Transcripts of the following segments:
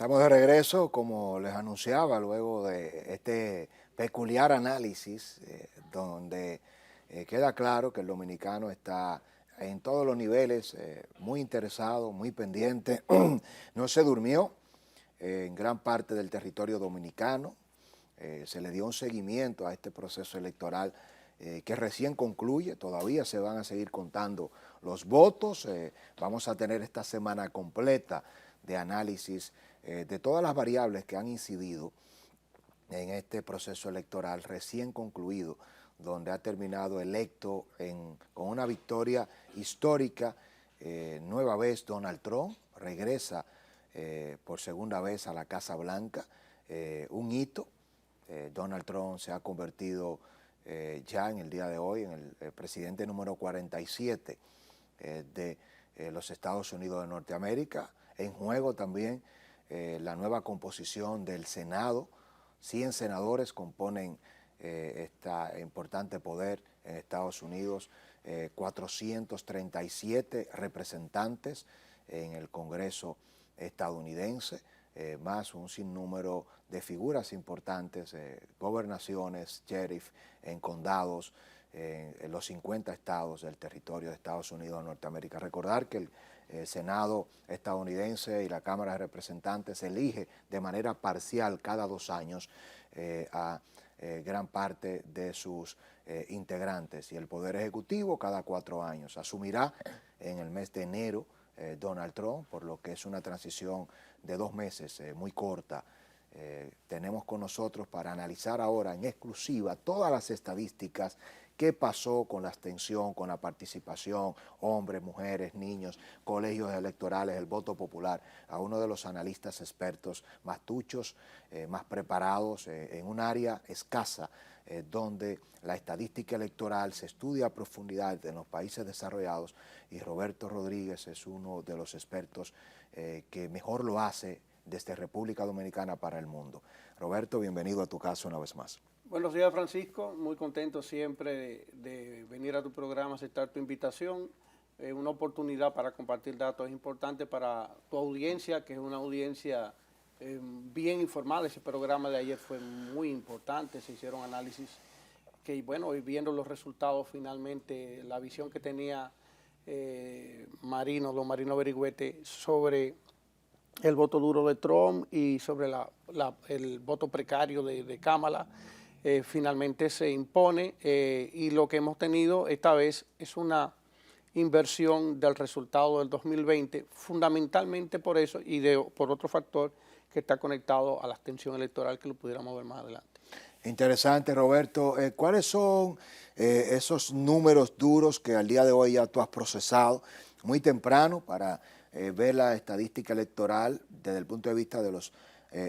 Estamos de regreso, como les anunciaba, luego de este peculiar análisis donde queda claro que el dominicano está en todos los niveles muy interesado, muy pendiente, no se durmió en gran parte del territorio dominicano, se le dio un seguimiento a este proceso electoral que recién concluye, todavía se van a seguir contando los votos, vamos a tener esta semana completa de análisis de todas las variables que han incidido en este proceso electoral recién concluido, donde ha terminado electo con una victoria histórica, nueva vez Donald Trump regresa por segunda vez a la Casa Blanca, un hito. Donald Trump se ha convertido ya en el día de hoy en el presidente número 47 de los Estados Unidos de Norteamérica. En juego también la nueva composición del Senado. 100 senadores componen este importante poder en Estados Unidos, 437 representantes en el Congreso estadounidense, más un sinnúmero de figuras importantes, gobernaciones, sheriff en condados, en los 50 estados del territorio de Estados Unidos de Norteamérica. Recordar que el Senado estadounidense y la Cámara de Representantes elige de manera parcial cada 2 años a gran parte de sus integrantes, y el Poder Ejecutivo cada 4 años. Asumirá en el mes de enero Donald Trump, por lo que es una transición de 2 meses muy corta. Tenemos con nosotros para analizar ahora en exclusiva todas las estadísticas, qué pasó con la abstención, con la participación, hombres, mujeres, niños, colegios electorales, el voto popular, a uno de los analistas expertos más duchos, más preparados en un área escasa, donde la estadística electoral se estudia a profundidad en los países desarrollados, y Roberto Rodríguez es uno de los expertos que mejor lo hace desde República Dominicana para el mundo. Roberto, bienvenido a tu casa una vez más. Buenos días, Francisco. Muy contento siempre de venir a tu programa, aceptar tu invitación. Una oportunidad para compartir datos importantes para tu audiencia, que es una audiencia bien informada. Ese programa de ayer fue muy importante, se hicieron análisis que, bueno, hoy viendo los resultados finalmente, la visión que tenía don Marino Berigüete sobre el voto duro de Trump y sobre el voto precario de Kamala, finalmente se impone, y lo que hemos tenido esta vez es una inversión del resultado del 2020, fundamentalmente por eso y por otro factor que está conectado a la abstención electoral, que lo pudiéramos ver más adelante. Interesante, Roberto. ¿Cuáles son esos números duros que al día de hoy ya tú has procesado muy temprano para ver la estadística electoral desde el punto de vista de los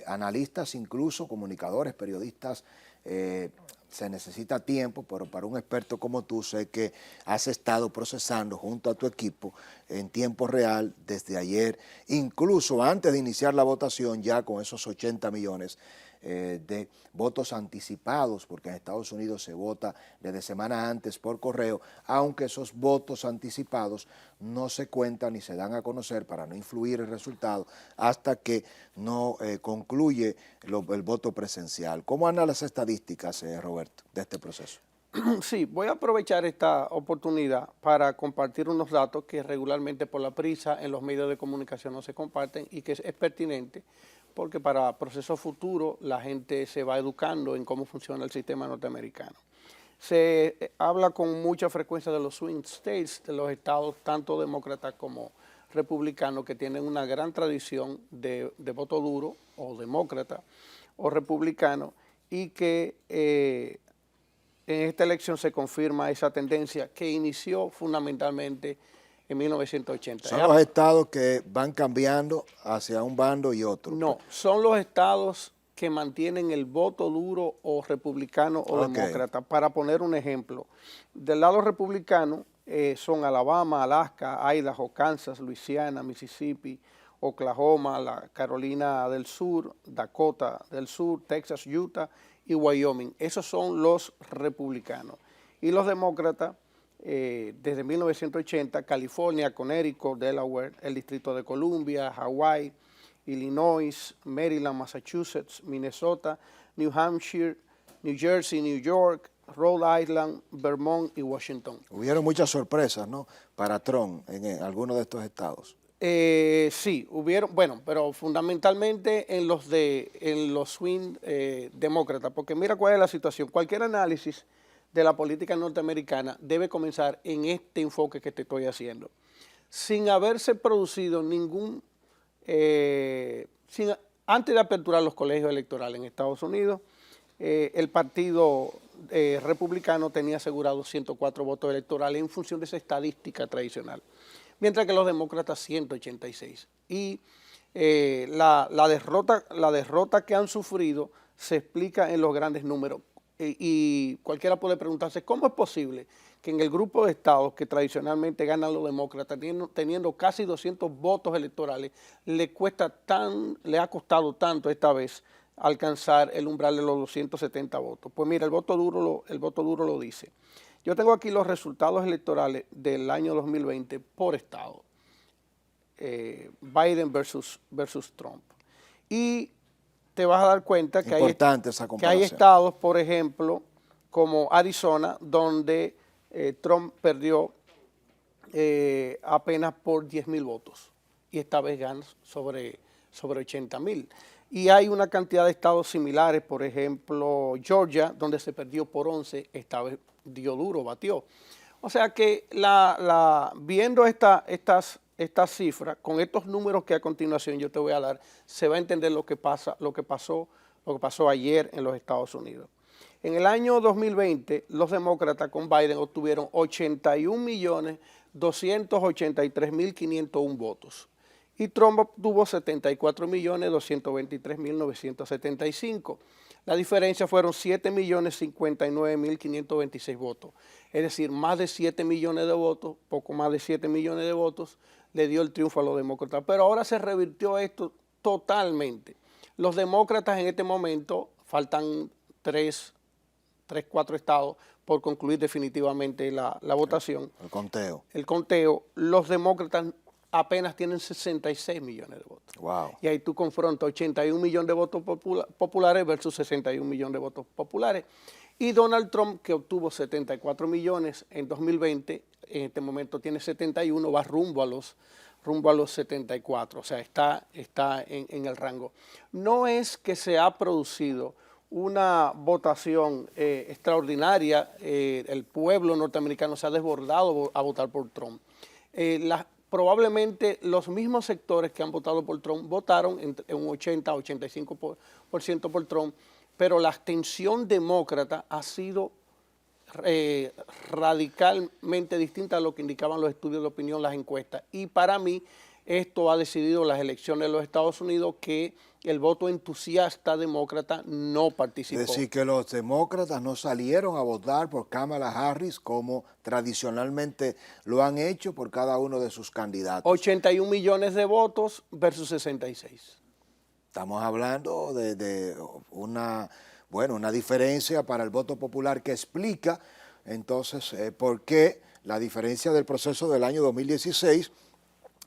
analistas, incluso comunicadores, periodistas? Se necesita tiempo, pero para un experto como tú, sé que has estado procesando junto a tu equipo en tiempo real desde ayer, incluso antes de iniciar la votación, ya con esos 80 millones de votos anticipados, porque en Estados Unidos se vota desde semana antes por correo, aunque esos votos anticipados no se cuentan ni se dan a conocer para no influir el resultado hasta que no concluye el voto presencial. ¿Cómo andan las estadísticas, Roberto, de este proceso? Sí, voy a aprovechar esta oportunidad para compartir unos datos que regularmente por la prisa en los medios de comunicación no se comparten y que es pertinente, porque para procesos futuros la gente se va educando en cómo funciona el sistema norteamericano. Se habla con mucha frecuencia de los swing states, de los estados tanto demócratas como republicanos, que tienen una gran tradición de voto duro, o demócrata o republicano, y que en esta elección se confirma esa tendencia que inició fundamentalmente en 1980. ¿Son los estados que van cambiando hacia un bando y otro? No, son los estados que mantienen el voto duro o republicano o demócrata. Para poner un ejemplo, del lado republicano son Alabama, Alaska, Idaho, Kansas, Luisiana, Mississippi, Oklahoma, la Carolina del Sur, Dakota del Sur, Texas, Utah y Wyoming. Esos son los republicanos. Y los demócratas, desde 1980, California, Connecticut, Delaware, el Distrito de Columbia, Hawái, Illinois, Maryland, Massachusetts, Minnesota, New Hampshire, New Jersey, New York, Rhode Island, Vermont y Washington. Hubieron muchas sorpresas, ¿no?, para Trump en algunos de estos estados. Sí, hubieron, bueno, pero fundamentalmente en los swing demócratas, porque mira cuál es la situación. Cualquier análisis de la política norteamericana debe comenzar en este enfoque que te estoy haciendo. Sin haberse producido ningún, antes de aperturar los colegios electorales en Estados Unidos, el partido republicano tenía asegurados 104 votos electorales en función de esa estadística tradicional, mientras que los demócratas 186. Y la derrota que han sufrido se explica en los grandes números. Y cualquiera puede preguntarse, ¿cómo es posible que en el grupo de estados que tradicionalmente ganan los demócratas, teniendo casi 200 votos electorales, le ha costado tanto esta vez alcanzar el umbral de los 270 votos? Pues mira, el voto duro lo dice. Yo tengo aquí los resultados electorales del año 2020 por estado, Biden versus Trump. Y te vas a dar cuenta que hay estados, por ejemplo, como Arizona, donde Trump perdió apenas por 10,000 votos y esta vez gana sobre 80,000. Y hay una cantidad de estados similares, por ejemplo, Georgia, donde se perdió por 11, esta vez dio duro, batió. O sea que viendo estas cifras, con estos números que a continuación yo te voy a dar, se va a entender lo que pasó ayer en los Estados Unidos. En el año 2020, los demócratas con Biden obtuvieron 81.283.501 votos. Y Trump obtuvo 74.223.975. La diferencia fueron 7.059.526 votos. Es decir, más de 7 millones de votos, poco más de 7 millones de votos, le dio el triunfo a los demócratas. Pero ahora se revirtió esto totalmente. Los demócratas en este momento, faltan 4 estados por concluir definitivamente la votación. El conteo. Los demócratas apenas tienen 66 millones de votos. Wow. Y ahí tú confrontas 81 millones de votos populares versus 61 millones de votos populares. Y Donald Trump, que obtuvo 74 millones en 2020, en este momento tiene 71, va rumbo a los 74, o sea, está en el rango. No es que se ha producido una votación extraordinaria, el pueblo norteamericano se ha desbordado a votar por Trump. Probablemente los mismos sectores que han votado por Trump votaron en un 80-85% por Trump, pero la abstención demócrata ha sido radicalmente distinta a lo que indicaban los estudios de opinión, las encuestas. Y para mí esto ha decidido las elecciones de los Estados Unidos que el voto entusiasta demócrata no participó. Es decir, que los demócratas no salieron a votar por Kamala Harris como tradicionalmente lo han hecho por cada uno de sus candidatos. 81 millones de votos versus 66. Estamos hablando de una diferencia para el voto popular que explica entonces por qué la diferencia del proceso del año 2016,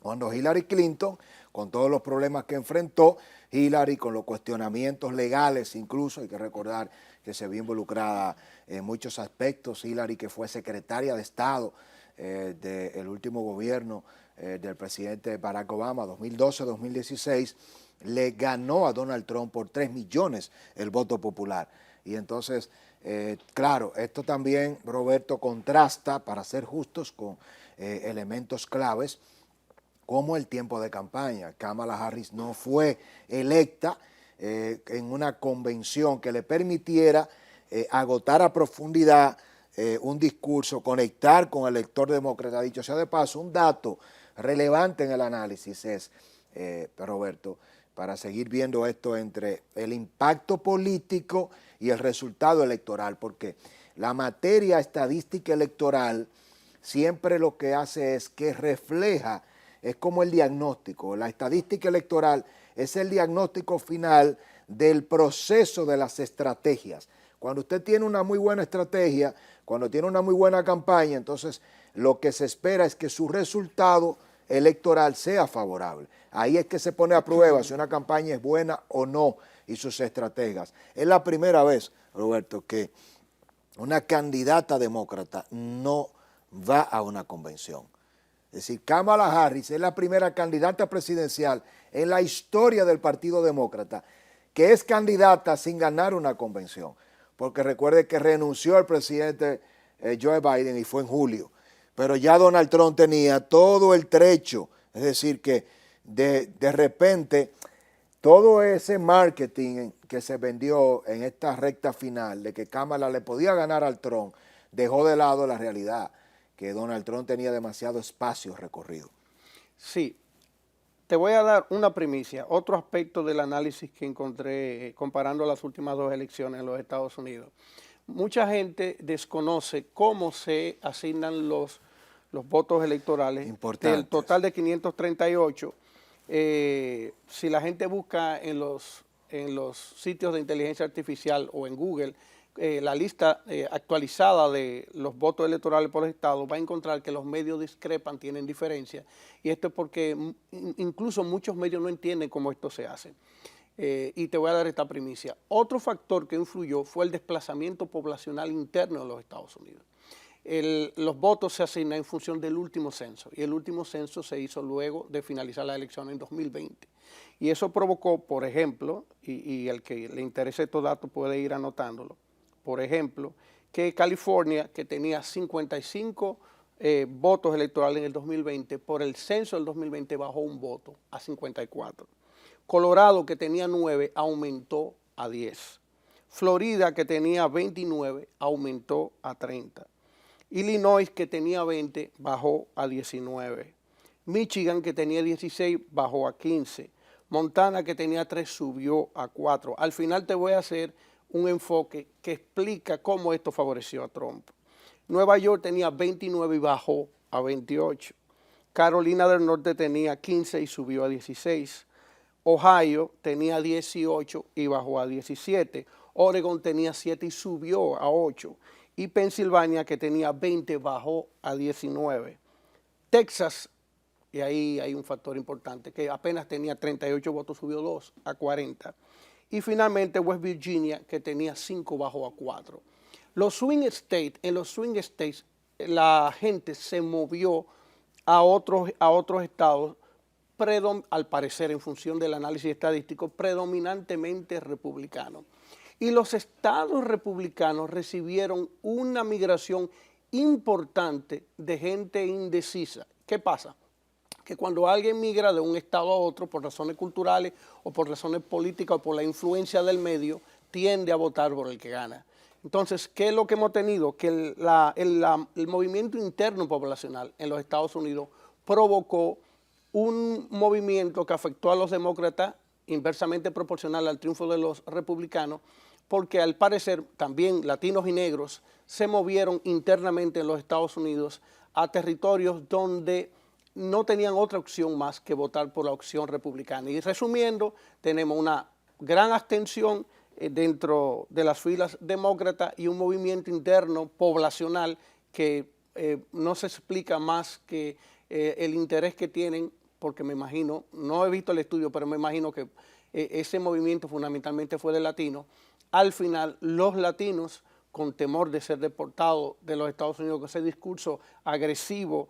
cuando Hillary Clinton, con todos los problemas que enfrentó, Hillary con los cuestionamientos legales incluso, hay que recordar que se vio involucrada en muchos aspectos, Hillary que fue secretaria de Estado del último gobierno del presidente Barack Obama, 2012-2016, le ganó a Donald Trump por 3 millones el voto popular. Y entonces, claro, esto también, Roberto, contrasta, para ser justos, con elementos claves, como el tiempo de campaña. Kamala Harris no fue electa en una convención que le permitiera agotar a profundidad un discurso, conectar con el elector demócrata. Dicho sea de paso, un dato relevante en el análisis es, Roberto, para seguir viendo esto entre el impacto político y el resultado electoral, porque la materia estadística electoral siempre lo que hace es que refleja, es como el diagnóstico. La estadística electoral es el diagnóstico final del proceso de las estrategias. Cuando usted tiene una muy buena estrategia, cuando tiene una muy buena campaña, entonces lo que se espera es que su resultado electoral sea favorable. Ahí es que se pone a prueba si una campaña es buena o no y sus estrategas. Es la primera vez, Roberto, que una candidata demócrata no va a una convención. Es decir, Kamala Harris es la primera candidata presidencial en la historia del Partido Demócrata que es candidata sin ganar una convención. Porque recuerde que renunció el presidente Joe Biden y fue en julio. Pero ya Donald Trump tenía todo el trecho. Es decir, que de repente todo ese marketing que se vendió en esta recta final de que Kamala le podía ganar al Trump, dejó de lado la realidad, que Donald Trump tenía demasiado espacio recorrido. Sí, te voy a dar una primicia, otro aspecto del análisis que encontré comparando las últimas dos elecciones en los Estados Unidos. Mucha gente desconoce cómo se asignan los votos electorales. Del total de 538. Si la gente busca en los sitios de inteligencia artificial o en Google la lista actualizada de los votos electorales por estado, va a encontrar que los medios discrepan, tienen diferencia, y esto es porque incluso muchos medios no entienden cómo esto se hace. Y te voy a dar esta primicia. Otro factor que influyó fue el desplazamiento poblacional interno de los Estados Unidos. Los votos se asignan en función del último censo, y el último censo se hizo luego de finalizar la elección en 2020. Y eso provocó, por ejemplo, y el que le interese estos datos puede ir anotándolo, por ejemplo, que California, que tenía 55 votos electorales en el 2020, por el censo del 2020 bajó un voto a 54. Colorado, que tenía 9, aumentó a 10. Florida, que tenía 29, aumentó a 30. Illinois, que tenía 20, bajó a 19. Michigan, que tenía 16, bajó a 15. Montana, que tenía 3, subió a 4. Al final te voy a hacer un enfoque que explica cómo esto favoreció a Trump. Nueva York tenía 29 y bajó a 28. Carolina del Norte tenía 15 y subió a 16. Ohio tenía 18 y bajó a 17. Oregon tenía 7 y subió a 8. Y Pensilvania, que tenía 20, bajó a 19. Texas, y ahí hay un factor importante, que apenas tenía 38 votos, subió 2 a 40. Y finalmente West Virginia, que tenía 5, bajó a 4. En los swing states, la gente se movió a otros estados, al parecer, en función del análisis estadístico, predominantemente republicanos. Y los estados republicanos recibieron una migración importante de gente indecisa. ¿Qué pasa? Que cuando alguien migra de un estado a otro por razones culturales o por razones políticas o por la influencia del medio, tiende a votar por el que gana. Entonces, ¿qué es lo que hemos tenido? Que el movimiento interno poblacional en los Estados Unidos provocó un movimiento que afectó a los demócratas inversamente proporcional al triunfo de los republicanos, porque al parecer también latinos y negros se movieron internamente en los Estados Unidos a territorios donde no tenían otra opción más que votar por la opción republicana. Y resumiendo, tenemos una gran abstención dentro de las filas demócratas y un movimiento interno poblacional que no se explica más que el interés que tienen, porque me imagino, no he visto el estudio, pero me imagino que ese movimiento fundamentalmente fue de latinos. Al final, los latinos, con temor de ser deportados de los Estados Unidos, con ese discurso agresivo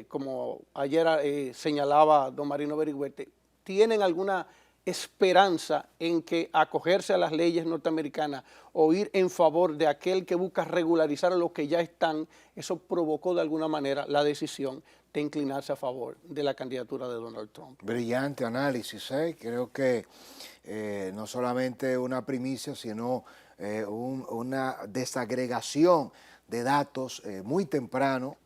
como ayer señalaba don Marino Berigüete, tienen alguna esperanza en que acogerse a las leyes norteamericanas o ir en favor de aquel que busca regularizar a los que ya están. Eso provocó de alguna manera la decisión de inclinarse a favor de la candidatura de Donald Trump. Brillante análisis, creo que no solamente una primicia, sino una desagregación de datos muy temprano,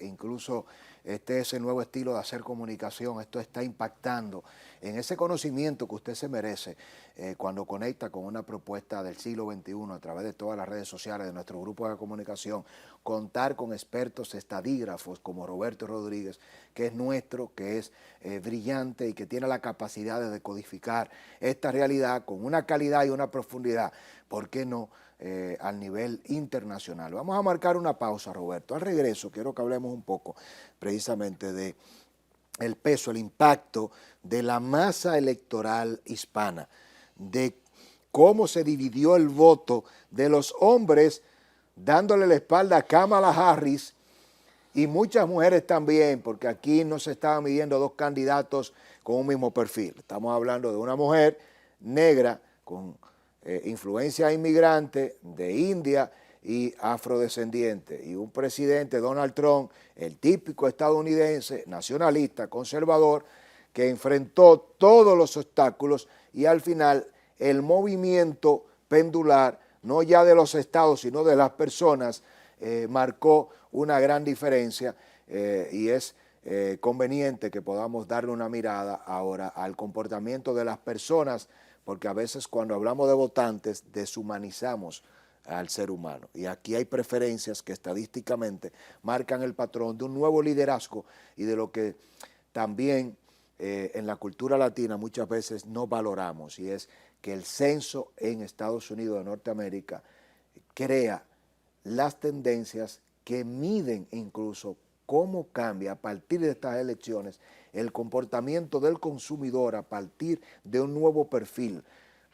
incluso ese nuevo estilo de hacer comunicación, esto está impactando en ese conocimiento que usted se merece cuando conecta con una propuesta del siglo XXI a través de todas las redes sociales de nuestro grupo de comunicación, contar con expertos estadígrafos como Roberto Rodríguez, que es nuestro, que es brillante y que tiene la capacidad de decodificar esta realidad con una calidad y una profundidad, ¿por qué no?, al nivel internacional. Vamos a marcar una pausa, Roberto. Al regreso quiero que hablemos un poco precisamente de el peso, el impacto de la masa electoral hispana, de cómo se dividió el voto de los hombres dándole la espalda a Kamala Harris y muchas mujeres también, porque aquí no se estaban midiendo dos candidatos con un mismo perfil. Estamos hablando de una mujer negra con influencia inmigrante de India y afrodescendiente, y un presidente, Donald Trump, el típico estadounidense, nacionalista, conservador, que enfrentó todos los obstáculos y al final el movimiento pendular, no ya de los estados, sino de las personas, marcó una gran diferencia y es conveniente que podamos darle una mirada ahora al comportamiento de las personas, porque a veces cuando hablamos de votantes deshumanizamos al ser humano. Y aquí hay preferencias que estadísticamente marcan el patrón de un nuevo liderazgo y de lo que también en la cultura latina muchas veces no valoramos, y es que el censo en Estados Unidos de Norteamérica crea las tendencias que miden incluso cómo cambia a partir de estas elecciones el comportamiento del consumidor a partir de un nuevo perfil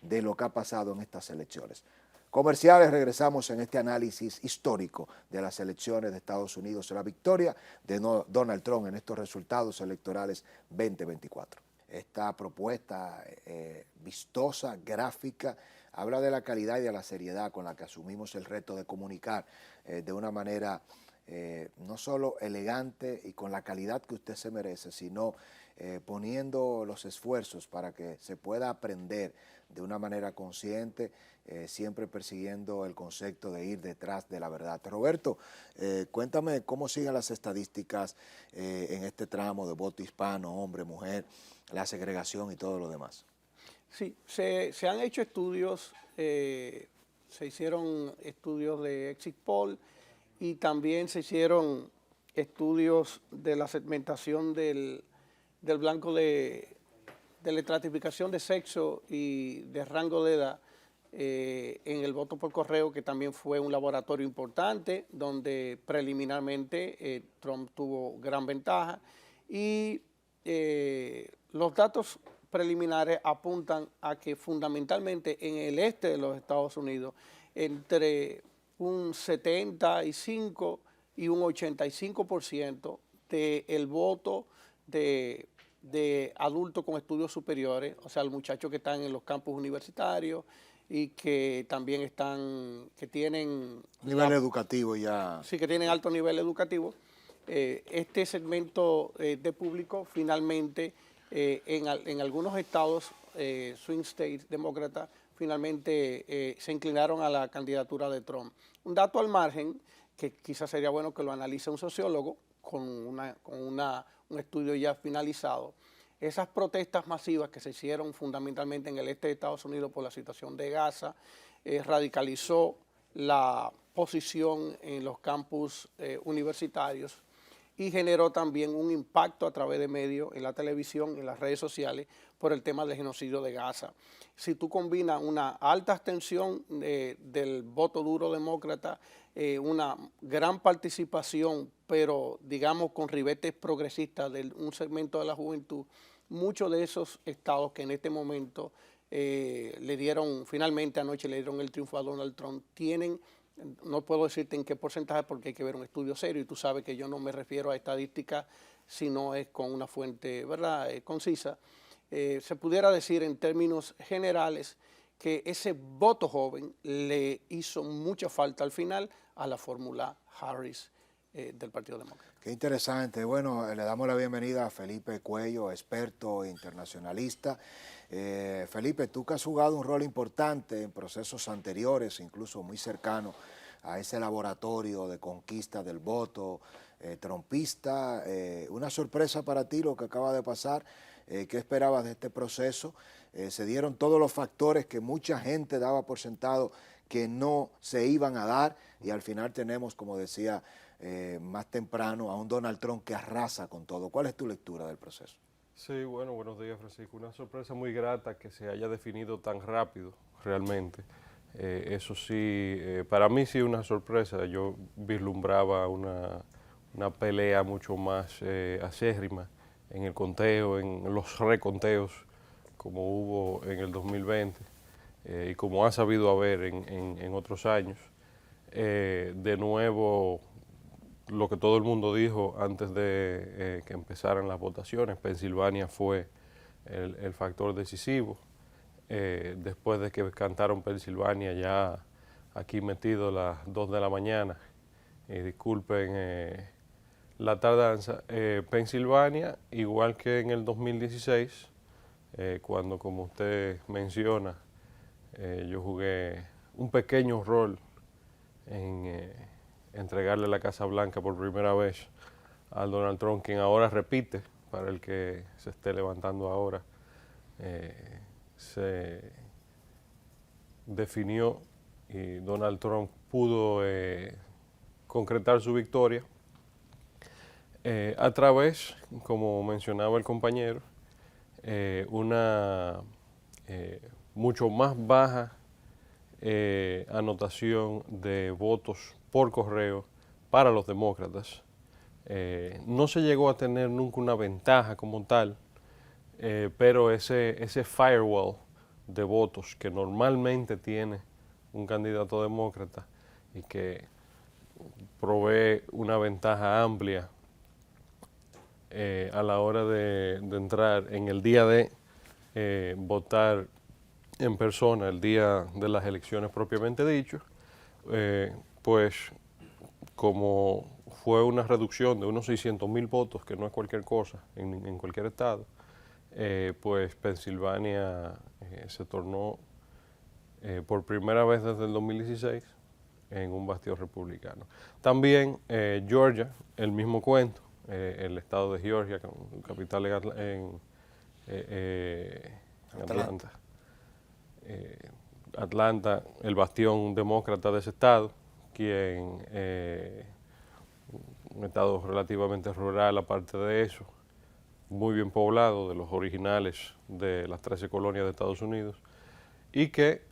de lo que ha pasado en estas elecciones. Comerciales, regresamos en este análisis histórico de las elecciones de Estados Unidos, la victoria de Donald Trump en estos resultados electorales 2024. Esta propuesta vistosa, gráfica, habla de la calidad y de la seriedad con la que asumimos el reto de comunicar de una manera no solo elegante y con la calidad que usted se merece, sino poniendo los esfuerzos para que se pueda aprender de una manera consciente, siempre persiguiendo el concepto de ir detrás de la verdad. Roberto, cuéntame cómo siguen las estadísticas en este tramo de voto hispano, hombre, mujer, la segregación y todo lo demás. Sí, se han hecho estudios, se hicieron estudios de exit poll y también se hicieron estudios de la segmentación del blanco de la estratificación de sexo y de rango de edad en el voto por correo, que también fue un laboratorio importante, donde preliminarmente Trump tuvo gran ventaja y los datos preliminares apuntan a que fundamentalmente en el este de los Estados Unidos, entre un 75 y un 85% del voto de adultos con estudios superiores, o sea, los muchachos que están en los campus universitarios y que también tienen Nivel educativo ya. Sí, que tienen alto nivel educativo. Este segmento de público finalmente en algunos estados, swing states demócratas, finalmente se inclinaron a la candidatura de Trump. Un dato al margen, que quizás sería bueno que lo analice un sociólogo con un estudio ya finalizado. Esas protestas masivas que se hicieron fundamentalmente en el este de Estados Unidos por la situación de Gaza, radicalizó la posición en los campus universitarios y generó también un impacto a través de medios, en la televisión, en las redes sociales, por el tema del genocidio de Gaza. Si tú combinas una alta abstención del voto duro demócrata, una gran participación, pero digamos con ribetes progresistas de un segmento de la juventud, muchos de esos estados que en este momento finalmente anoche le dieron el triunfo a Donald Trump, tienen, no puedo decirte en qué porcentaje porque hay que ver un estudio serio y tú sabes que yo no me refiero a estadísticas, sino es con una fuente, ¿verdad?, concisa. Se pudiera decir en términos generales que ese voto joven le hizo mucha falta al final a la fórmula Harris del Partido Demócrata. Qué interesante. Bueno, le damos la bienvenida a Felipe Cuello, experto internacionalista. Felipe, tú que has jugado un rol importante en procesos anteriores, incluso muy cercano a ese laboratorio de conquista del voto trumpista, una sorpresa para ti lo que acaba de pasar. ¿Qué esperabas de este proceso? Se dieron todos los factores que mucha gente daba por sentado que no se iban a dar y al final tenemos, como decía más temprano, a un Donald Trump que arrasa con todo. ¿Cuál es tu lectura del proceso? Sí, bueno, buenos días, Francisco. Una sorpresa muy grata que se haya definido tan rápido, realmente. Eso sí, para mí sí una sorpresa. Yo vislumbraba una pelea mucho más acérrima en el conteo, en los reconteos, como hubo en el 2020 y como ha sabido haber en otros años. De nuevo, lo que todo el mundo dijo antes de que empezaran las votaciones, Pensilvania fue el factor decisivo. Después de que cantaron Pensilvania, ya aquí metido las 2 de la mañana, disculpen la tardanza, Pensilvania, igual que en el 2016, cuando, como usted menciona, yo jugué un pequeño rol en entregarle la Casa Blanca por primera vez al Donald Trump, quien ahora repite, para el que se esté levantando ahora, se definió y Donald Trump pudo concretar su victoria a través, como mencionaba el compañero, una mucho más baja anotación de votos por correo para los demócratas. No se llegó a tener nunca una ventaja como tal, pero ese firewall de votos que normalmente tiene un candidato demócrata y que provee una ventaja amplia a la hora de entrar en el día de votar en persona, el día de las elecciones propiamente dicho, pues como fue una reducción de unos 600,000 votos, que no es cualquier cosa en cualquier estado, pues Pensilvania se tornó por primera vez desde el 2016 en un bastión republicano. También Georgia, el mismo cuento, el estado de Georgia, con capital en Atlanta. Atlanta, el bastión demócrata de ese estado, quien un estado relativamente rural, aparte de eso, muy bien poblado, de los originales de las 13 colonias de Estados Unidos, y que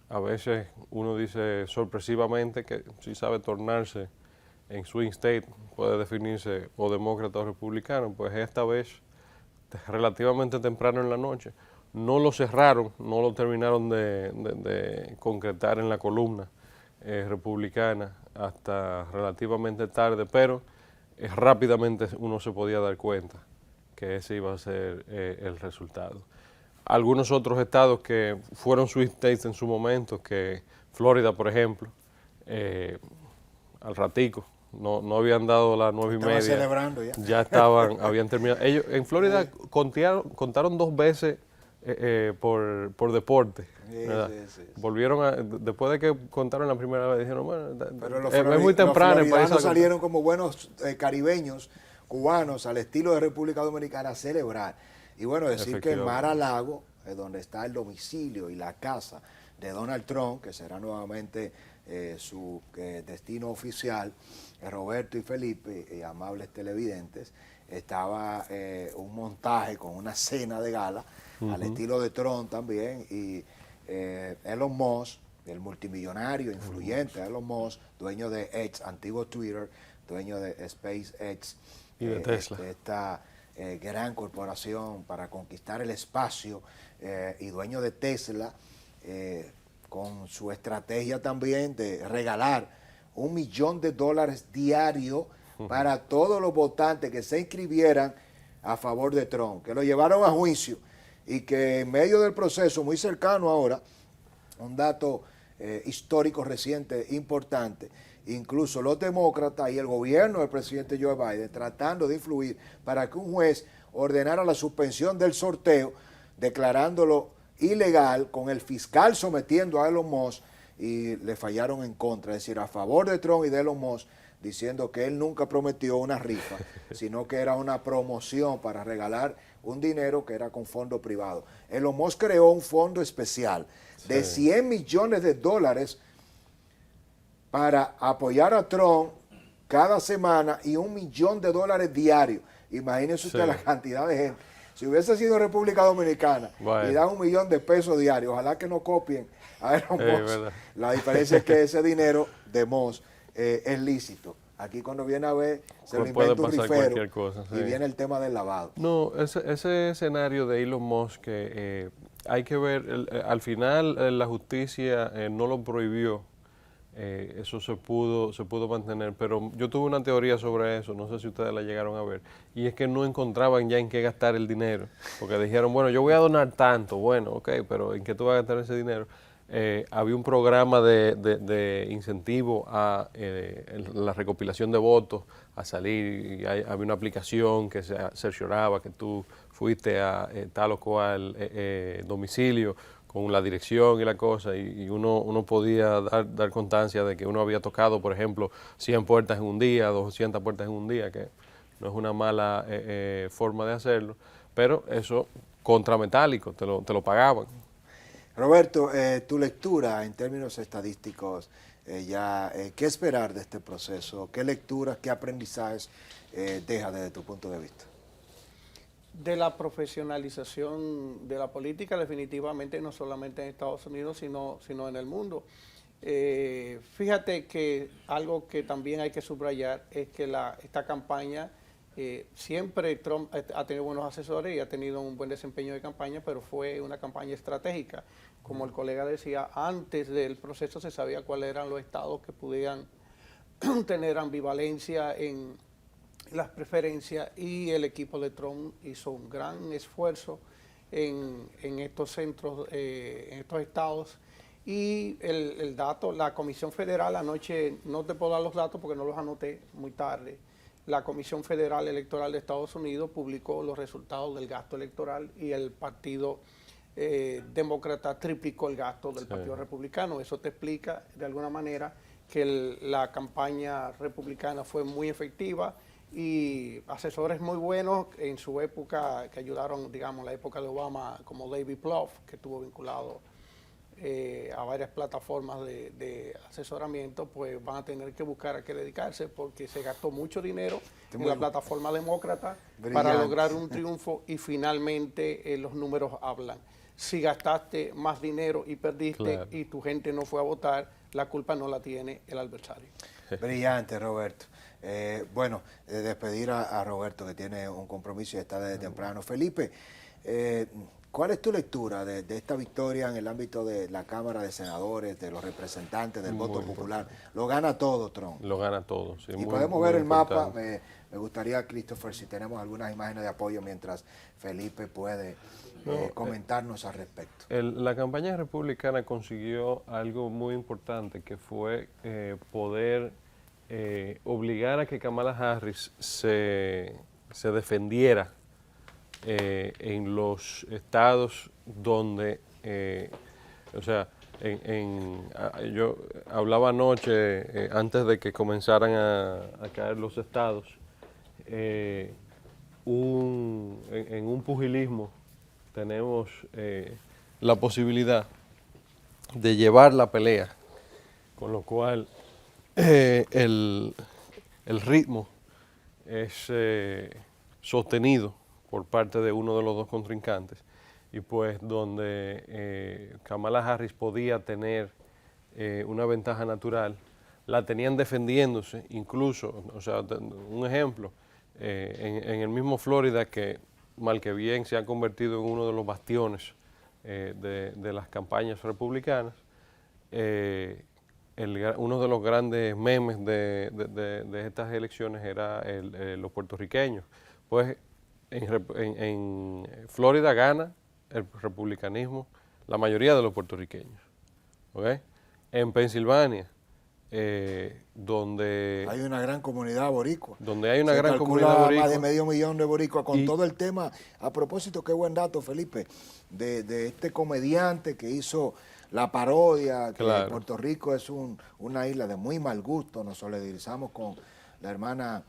a veces uno dice sorpresivamente que si sabe tornarse en swing state, puede definirse o demócrata o republicano, pues esta vez, relativamente temprano en la noche, no lo cerraron, no lo terminaron de concretar en la columna republicana hasta relativamente tarde, pero rápidamente uno se podía dar cuenta que ese iba a ser el resultado. Algunos otros estados que fueron swing states en su momento, que Florida, por ejemplo, al ratico, no habían dado las 9:30. Celebrando ya. Habían terminado. Ellos en Florida contaron 2 veces por deporte. Sí. Volvieron después de que contaron la primera vez, dijeron, bueno, pero es muy temprano. Los floridanos salieron como buenos caribeños, cubanos, al estilo de República Dominicana, a celebrar. Y bueno, decir que Mar-a-Lago, donde está el domicilio y la casa de Donald Trump, que será nuevamente su destino oficial, Roberto y Felipe, amables televidentes, estaba un montaje con una cena de gala, al estilo de Trump también, y Elon Musk, el multimillonario influyente Elon Musk, dueño de X, antiguo Twitter, dueño de SpaceX, y de Tesla. Esta gran corporación para conquistar el espacio, y dueño de Tesla, con su estrategia también de regalar $1 millón diario para todos los votantes que se inscribieran a favor de Trump, que lo llevaron a juicio y que en medio del proceso muy cercano ahora, un dato histórico reciente importante, incluso los demócratas y el gobierno del presidente Joe Biden tratando de influir para que un juez ordenara la suspensión del sorteo, declarándolo ilegal, con el fiscal sometiendo a Elon Musk, y le fallaron en contra, es decir, a favor de Trump y de Elon Musk, diciendo que él nunca prometió una rifa, sino que era una promoción para regalar un dinero que era con fondo privado. Elon Musk creó un fondo especial de $100 millones para apoyar a Trump cada semana y $1 millón diario. Imagínense usted la cantidad de gente. Si hubiese sido República Dominicana y dan $1 millón diarios, ojalá que no copien a Elon Musk. La diferencia es que ese dinero de Musk es lícito. Aquí cuando viene a ver, se lo Puede inventa un pasar rifero cualquier cosa, y sí. viene el tema del lavado. No, ese escenario de Elon Musk, hay que ver, al final la justicia no lo prohibió, eso se pudo mantener, pero yo tuve una teoría sobre eso, no sé si ustedes la llegaron a ver, y es que no encontraban ya en qué gastar el dinero, porque dijeron, bueno, yo voy a donar tanto, bueno, ok, pero ¿en qué tú vas a gastar ese dinero? Había un programa de incentivo a la recopilación de votos, a salir, y había una aplicación que se cercioraba que tú fuiste a tal o cual domicilio con la dirección y la cosa, y uno podía dar constancia de que uno había tocado, por ejemplo, 100 puertas en un día, 200 puertas en un día, que no es una mala forma de hacerlo, pero eso contrametálico, te lo pagaban. Roberto, tu lectura en términos estadísticos, ¿qué esperar de este proceso? ¿Qué lecturas, qué aprendizajes deja desde tu punto de vista? De la profesionalización de la política, definitivamente, no solamente en Estados Unidos, sino en el mundo. Fíjate que algo que también hay que subrayar es que esta campaña, siempre Trump ha tenido buenos asesores y ha tenido un buen desempeño de campaña, pero fue una campaña estratégica. Como el colega decía, antes del proceso se sabía cuáles eran los estados que podían tener ambivalencia en las preferencias, y el equipo de Trump hizo un gran esfuerzo en estos centros, en estos estados. Y el dato, la Comisión Federal, anoche no te puedo dar los datos porque no los anoté muy tarde, la Comisión Federal Electoral de Estados Unidos publicó los resultados del gasto electoral y el Partido Demócrata triplicó el gasto del Partido Republicano. Eso te explica de alguna manera que la campaña republicana fue muy efectiva, y asesores muy buenos en su época que ayudaron, digamos, la época de Obama, como David Plouffe, que estuvo vinculado a varias plataformas de asesoramiento, pues van a tener que buscar a qué dedicarse, porque se gastó mucho dinero en la plataforma demócrata para lograr un triunfo, y finalmente los números hablan. Si gastaste más dinero y perdiste, y tu gente no fue a votar, la culpa no la tiene el adversario. Brillante, Roberto. Despedir a Roberto, que tiene un compromiso y está desde temprano. Felipe, ¿cuál es tu lectura de esta victoria en el ámbito de la Cámara de Senadores, de los representantes, del voto popular? Lo gana todo, Trump. Lo gana todo, sí. Y podemos ver el mapa. Me gustaría, Christopher, si tenemos algunas imágenes de apoyo mientras Felipe puede comentarnos al respecto. La campaña republicana consiguió algo muy importante, que fue poder obligar a que Kamala Harris se defendiera en los estados donde, yo hablaba anoche, antes de que comenzaran a caer los estados, en un pugilismo tenemos la posibilidad de llevar la pelea, con lo cual el ritmo es sostenido por parte de uno de los dos contrincantes, y pues donde Kamala Harris podía tener una ventaja natural, la tenían defendiéndose, incluso, un ejemplo, en el mismo Florida, que mal que bien se ha convertido en uno de los bastiones de las campañas republicanas. Uno de los grandes memes de estas elecciones era los puertorriqueños. Pues en Florida gana el republicanismo la mayoría de los puertorriqueños. ¿Okay? En Pensilvania, donde hay una gran comunidad boricua. Donde hay una gran comunidad boricua. Más de 500,000 de boricuas, con todo el tema. A propósito, qué buen dato, Felipe, de este comediante que hizo la parodia, que Puerto Rico es una isla de muy mal gusto. Nos solidarizamos con la hermana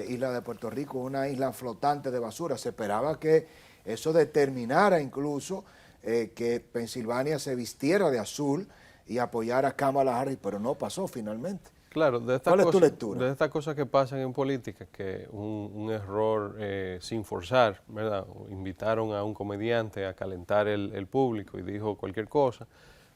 isla de Puerto Rico, una isla flotante de basura. Se esperaba que eso determinara incluso que Pensilvania se vistiera de azul y apoyar a Kamala Harris, pero no pasó finalmente. Claro, ¿Cuál es tu lectura? De estas cosas que pasan en política, que un error sin forzar, ¿verdad? Invitaron a un comediante a calentar el público y dijo cualquier cosa.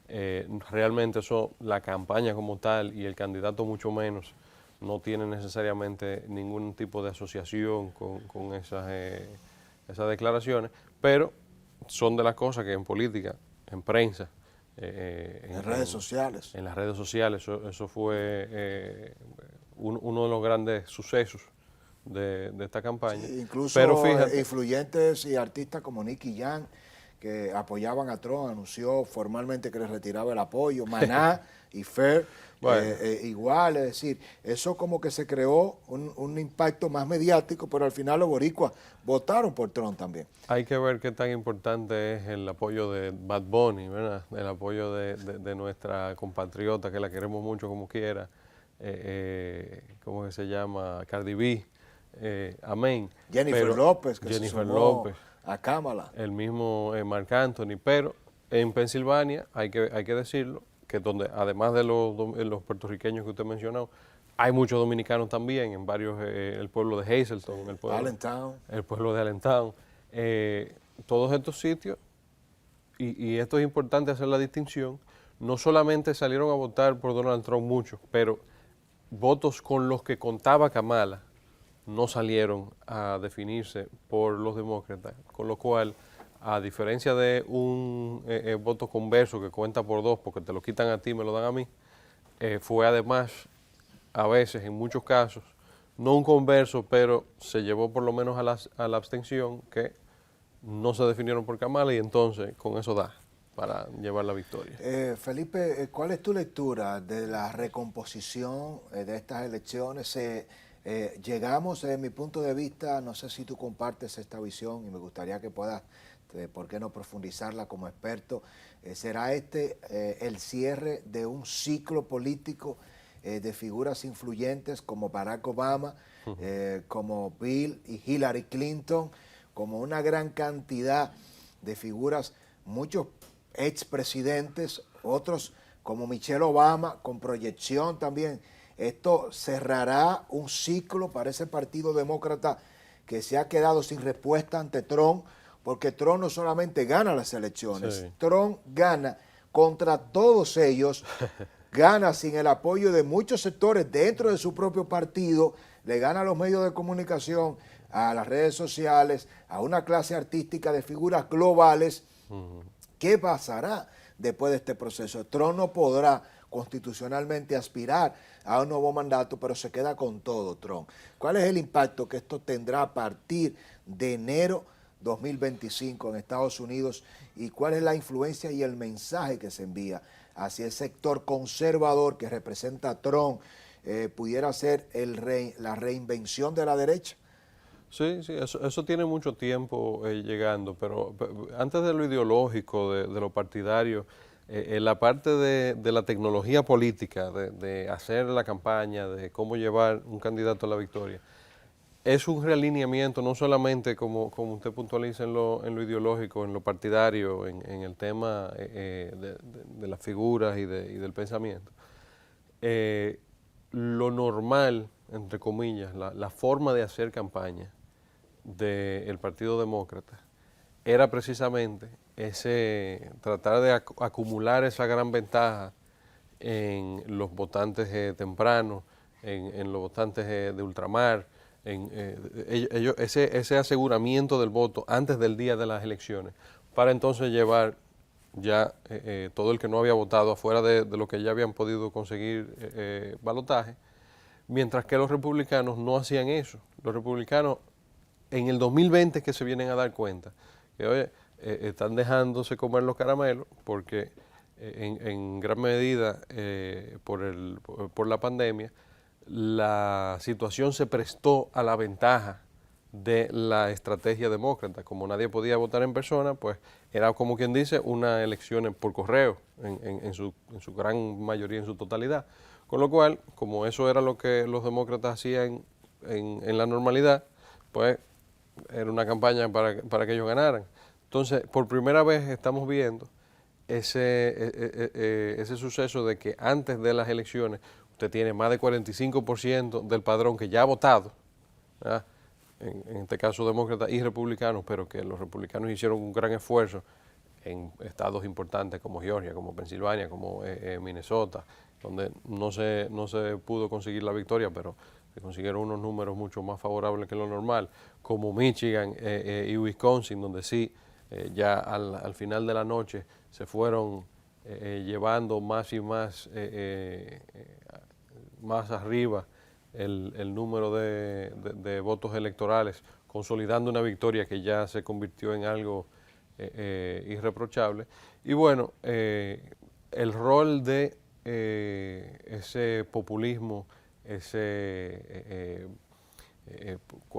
Realmente eso, la campaña como tal y el candidato mucho menos, no tienen necesariamente ningún tipo de asociación con esas declaraciones, pero son de las cosas que en política, en prensa, en redes sociales. En las redes sociales, eso fue uno de los grandes sucesos de esta campaña. Sí, incluso pero fíjate, influyentes y artistas como Nicky Jam, que apoyaban a Trump, anunció formalmente que le retiraba el apoyo. Maná y Fer, bueno, igual, es decir, eso como que se creó un impacto más mediático, pero al final los boricuas votaron por Trump también. hay que ver qué tan importante es el apoyo de Bad Bunny, ¿verdad? El apoyo de nuestra compatriota, que la queremos mucho como quiera, ¿cómo que se llama? Cardi B, amén. Jennifer López, que Jennifer se sumó López, a Kamala. el mismo Marc Anthony, pero en Pensilvania, hay que decirlo, que donde además de los puertorriqueños que usted mencionó, hay muchos dominicanos también, en varios, el pueblo de Hazleton, el pueblo de Allentown, todos estos sitios, y esto es importante hacer la distinción, no solamente salieron a votar por Donald Trump muchos, pero votos con los que contaba Kamala no salieron a definirse por los demócratas, con lo cual, a diferencia de un voto converso que cuenta por dos, porque te lo quitan a ti, me lo dan a mí, fue además, a veces, en muchos casos, no un converso, pero se llevó por lo menos a la abstención, que no se definieron por Kamala, y entonces con eso da para llevar la victoria. Felipe, ¿cuál es tu lectura de la recomposición de estas elecciones? Llegamos, desde mi punto de vista, no sé si tú compartes esta visión y me gustaría que puedas, ¿por qué no profundizarla como experto? ¿Será el cierre de un ciclo político de figuras influyentes como Barack Obama, como Bill y Hillary Clinton, como una gran cantidad de figuras, muchos expresidentes, otros como Michelle Obama, con proyección también? Esto cerrará un ciclo para ese Partido Demócrata que se ha quedado sin respuesta ante Trump, porque Trump no solamente gana las elecciones, sí, Trump gana contra todos ellos, gana sin el apoyo de muchos sectores dentro de su propio partido, le gana a los medios de comunicación, a las redes sociales, a una clase artística de figuras globales. ¿Qué pasará después de este proceso? Trump no podrá constitucionalmente aspirar a un nuevo mandato, pero se queda con todo Trump. ¿Cuál es el impacto que esto tendrá a partir de enero 2025 en Estados Unidos y cuál es la influencia y el mensaje que se envía hacia el sector conservador que representa a Trump? ¿Pudiera ser la reinvención de la derecha? Sí, eso tiene mucho tiempo llegando, pero antes de lo ideológico, de lo partidario, en la parte de la tecnología política, de hacer la campaña, de cómo llevar un candidato a la victoria, es un realineamiento, no solamente como usted puntualiza en lo ideológico, en lo partidario, en el tema de las figuras y del pensamiento. Lo normal, entre comillas, la forma de hacer campaña del Partido Demócrata era precisamente tratar de acumular esa gran ventaja en los votantes tempranos, en los votantes de ultramar, ese aseguramiento del voto antes del día de las elecciones, para entonces llevar ya todo el que no había votado afuera de lo que ya habían podido conseguir balotaje, mientras que los republicanos no hacían eso. Los republicanos en el 2020 que se vienen a dar cuenta que, oye, están dejándose comer los caramelos porque en gran medida por la pandemia la situación se prestó a la ventaja de la estrategia demócrata. Como nadie podía votar en persona, pues era, como quien dice, una elección por correo en su gran mayoría, en su totalidad. Con lo cual, como eso era lo que los demócratas hacían en la normalidad, pues era una campaña para que ellos ganaran. Entonces, por primera vez estamos viendo ese suceso de que antes de las elecciones usted tiene más de 45% del padrón que ya ha votado, ¿verdad? En este caso demócratas y republicanos, pero que los republicanos hicieron un gran esfuerzo en estados importantes como Georgia, como Pensilvania, como Minnesota, donde no se pudo conseguir la victoria, pero se consiguieron unos números mucho más favorables que lo normal, como Michigan y Wisconsin, donde sí, ya al final de la noche se fueron llevando más y más, más arriba el número de votos electorales, consolidando una victoria que ya se convirtió en algo irreprochable. Y bueno, el rol de ese populismo,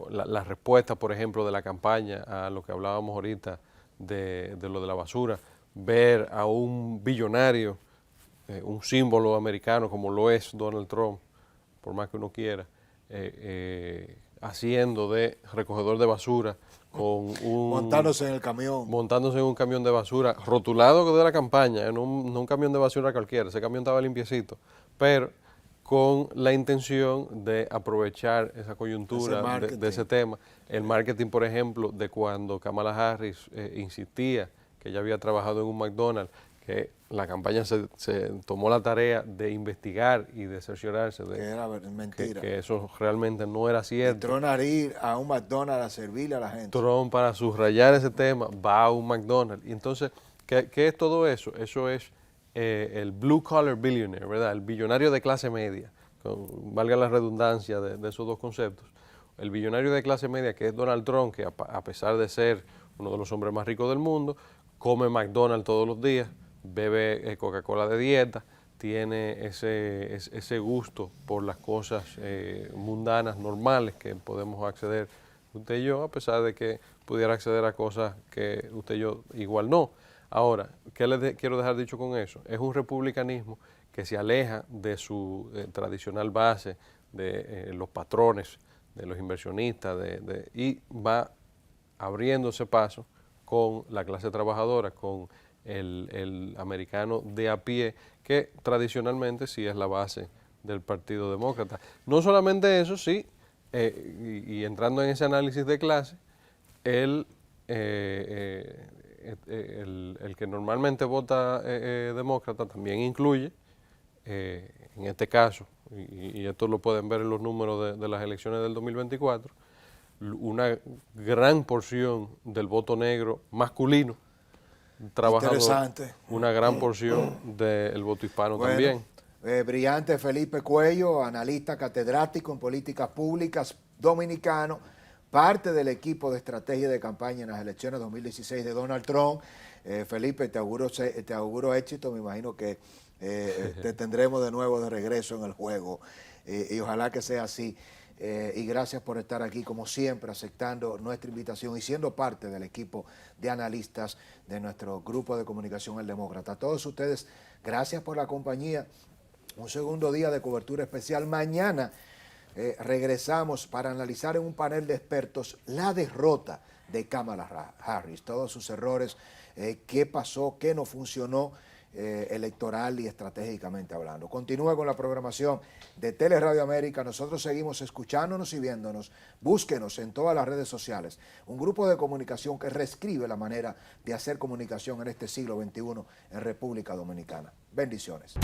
la respuesta, por ejemplo, de la campaña a lo que hablábamos ahorita de lo de la basura, ver a un billonario, un símbolo americano como lo es Donald Trump, por más que uno quiera, haciendo de recogedor de basura con montándose en el camión. Montándose en un camión de basura, rotulado de la campaña, no un camión de basura cualquiera, ese camión estaba limpiecito, pero con la intención de aprovechar esa coyuntura de ese tema. El marketing, por ejemplo, de cuando Kamala Harris insistía que ella había trabajado en un McDonald's, que la campaña se tomó la tarea de investigar y de cerciorarse de que era mentira. Que eso realmente no era cierto. Trump a ir a un McDonald's a servirle a la gente. Trump, para subrayar ese tema, va a un McDonald's. Y entonces, ¿qué es todo eso? Eso es el blue collar billionaire, ¿verdad? El billonario de clase media, valga la redundancia de esos dos conceptos. El billonario de clase media, que es Donald Trump, que a pesar de ser uno de los hombres más ricos del mundo, come McDonald's todos los días, bebe Coca-Cola de dieta, tiene ese gusto por las cosas mundanas, normales, que podemos acceder usted y yo, a pesar de que pudiera acceder a cosas que usted y yo igual no. Ahora, ¿qué les quiero dejar dicho con eso? Es un republicanismo que se aleja de su tradicional base, de los patrones, de los inversionistas, y va abriéndose paso con la clase trabajadora, con el americano de a pie, que tradicionalmente sí es la base del Partido Demócrata. No solamente eso, sí, y entrando en ese análisis de clase, el que normalmente vota demócrata también incluye, en este caso, y esto lo pueden ver en los números de las elecciones del 2024, una gran porción del voto negro masculino, trabajador, interesante, una gran porción del voto hispano también. Brillante Felipe Cuello, analista catedrático en políticas públicas dominicano, parte del equipo de estrategia de campaña en las elecciones 2016 de Donald Trump. Felipe, te auguro éxito, me imagino que te tendremos de nuevo de regreso en el juego y ojalá que sea así. Y gracias por estar aquí, como siempre, aceptando nuestra invitación y siendo parte del equipo de analistas de nuestro grupo de comunicación El Demócrata. A todos ustedes, gracias por la compañía. Un segundo día de cobertura especial. Mañana regresamos para analizar en un panel de expertos la derrota de Kamala Harris, todos sus errores, qué pasó, qué no funcionó electoral y estratégicamente hablando. Continúa con la programación de Teleradio América. Nosotros seguimos escuchándonos y viéndonos. Búsquenos en todas las redes sociales. Un grupo de comunicación que reescribe la manera de hacer comunicación en este siglo XXI en República Dominicana. Bendiciones.